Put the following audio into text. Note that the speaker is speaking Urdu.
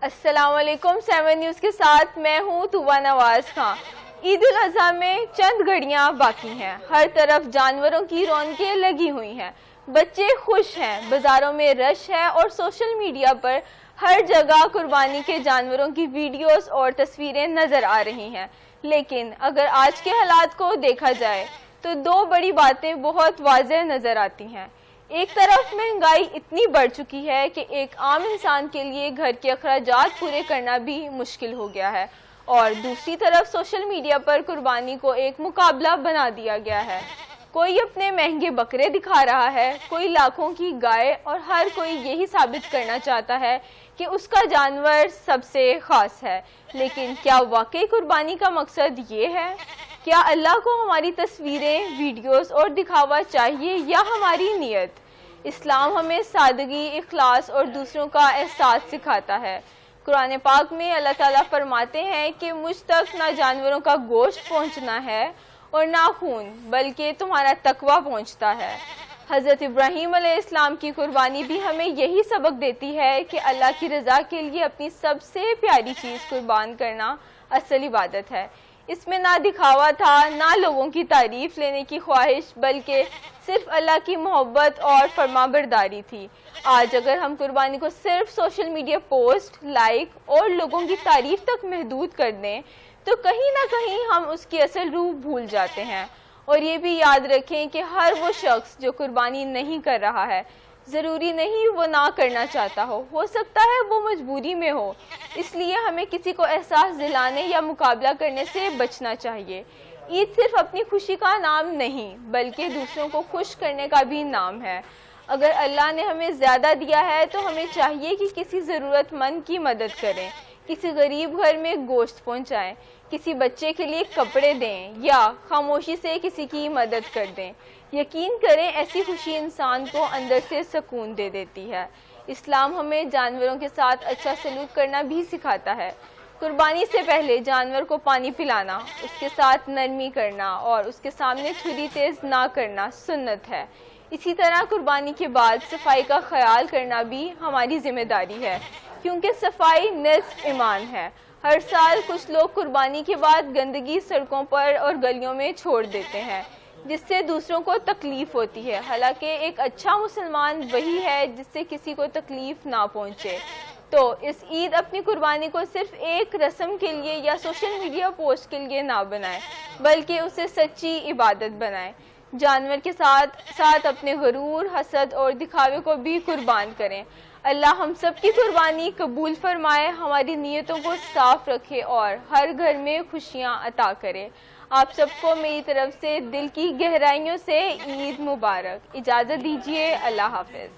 السلام علیکم 7 نیوز کے ساتھ میں ہوں توبہ نواز خان۔ عید الاضحیٰ میں چند گھڑیاں باقی ہیں، ہر طرف جانوروں کی رونقیں لگی ہوئی ہیں، بچے خوش ہیں، بازاروں میں رش ہے اور سوشل میڈیا پر ہر جگہ قربانی کے جانوروں کی ویڈیوز اور تصویریں نظر آ رہی ہیں۔ لیکن اگر آج کے حالات کو دیکھا جائے تو دو بڑی باتیں بہت واضح نظر آتی ہیں۔ ایک طرف مہنگائی اتنی بڑھ چکی ہے کہ ایک عام انسان کے لیے گھر کے اخراجات پورے کرنا بھی مشکل ہو گیا ہے، اور دوسری طرف سوشل میڈیا پر قربانی کو ایک مقابلہ بنا دیا گیا ہے۔ کوئی اپنے مہنگے بکرے دکھا رہا ہے، کوئی لاکھوں کی گائے، اور ہر کوئی یہی ثابت کرنا چاہتا ہے کہ اس کا جانور سب سے خاص ہے۔ لیکن کیا واقعی قربانی کا مقصد یہ ہے؟ کیا اللہ کو ہماری تصویریں، ویڈیوز اور دکھاوا چاہیے یا ہماری نیت؟ اسلام ہمیں سادگی، اخلاص اور دوسروں کا احساس سکھاتا ہے۔ قرآن پاک میں اللہ تعالیٰ فرماتے ہیں کہ مجھ تک نہ جانوروں کا گوشت پہنچنا ہے اور نہ خون، بلکہ تمہارا تقویٰ پہنچتا ہے۔ حضرت ابراہیم علیہ السلام کی قربانی بھی ہمیں یہی سبق دیتی ہے کہ اللہ کی رضا کے لیے اپنی سب سے پیاری چیز قربان کرنا اصل عبادت ہے۔ اس میں نہ دکھاوا تھا، نہ لوگوں کی تعریف لینے کی خواہش، بلکہ صرف اللہ کی محبت اور فرما برداری تھی۔ آج اگر ہم قربانی کو صرف سوشل میڈیا پوسٹ، لائک اور لوگوں کی تعریف تک محدود کر دیں تو کہیں نہ کہیں ہم اس کی اصل روح بھول جاتے ہیں۔ اور یہ بھی یاد رکھیں کہ ہر وہ شخص جو قربانی نہیں کر رہا ہے، ضروری نہیں وہ نہ کرنا چاہتا ہو سکتا ہے وہ مجبوری میں ہو۔ اس لیے ہمیں کسی کو احساس دلانے یا مقابلہ کرنے سے بچنا چاہیے۔ عید صرف اپنی خوشی کا نام نہیں بلکہ دوسروں کو خوش کرنے کا بھی نام ہے۔ اگر اللہ نے ہمیں زیادہ دیا ہے تو ہمیں چاہیے کہ کسی ضرورت مند کی مدد کریں، کسی غریب گھر میں گوشت پہنچائیں، کسی بچے کے لیے کپڑے دیں یا خاموشی سے کسی کی مدد کر دیں۔ یقین کریں ایسی خوشی انسان کو اندر سے سکون دے دیتی ہے۔ اسلام ہمیں جانوروں کے ساتھ اچھا سلوک کرنا بھی سکھاتا ہے۔ قربانی سے پہلے جانور کو پانی پلانا، اس کے ساتھ نرمی کرنا اور اس کے سامنے چھری تیز نہ کرنا سنت ہے۔ اسی طرح قربانی کے بعد صفائی کا خیال کرنا بھی ہماری ذمہ داری ہے، کیونکہ صفائی نصف ایمان ہے۔ ہر سال کچھ لوگ قربانی کے بعد گندگی سڑکوں پر اور گلیوں میں چھوڑ دیتے ہیں، جس سے دوسروں کو تکلیف ہوتی ہے۔ حالانکہ ایک اچھا مسلمان وہی ہے جس سے کسی کو تکلیف نہ پہنچے۔ تو اس عید اپنی قربانی کو صرف ایک رسم کے لیے یا سوشل میڈیا پوسٹ کے لیے نہ بنائیں، بلکہ اسے سچی عبادت بنائیں۔ جانور کے ساتھ ساتھ اپنے غرور، حسد اور دکھاوے کو بھی قربان کریں۔ اللہ ہم سب کی قربانی قبول فرمائے، ہماری نیتوں کو صاف رکھے اور ہر گھر میں خوشیاں عطا کرے۔ آپ سب کو میری طرف سے دل کی گہرائیوں سے عید مبارک۔ اجازت دیجیے، اللہ حافظ۔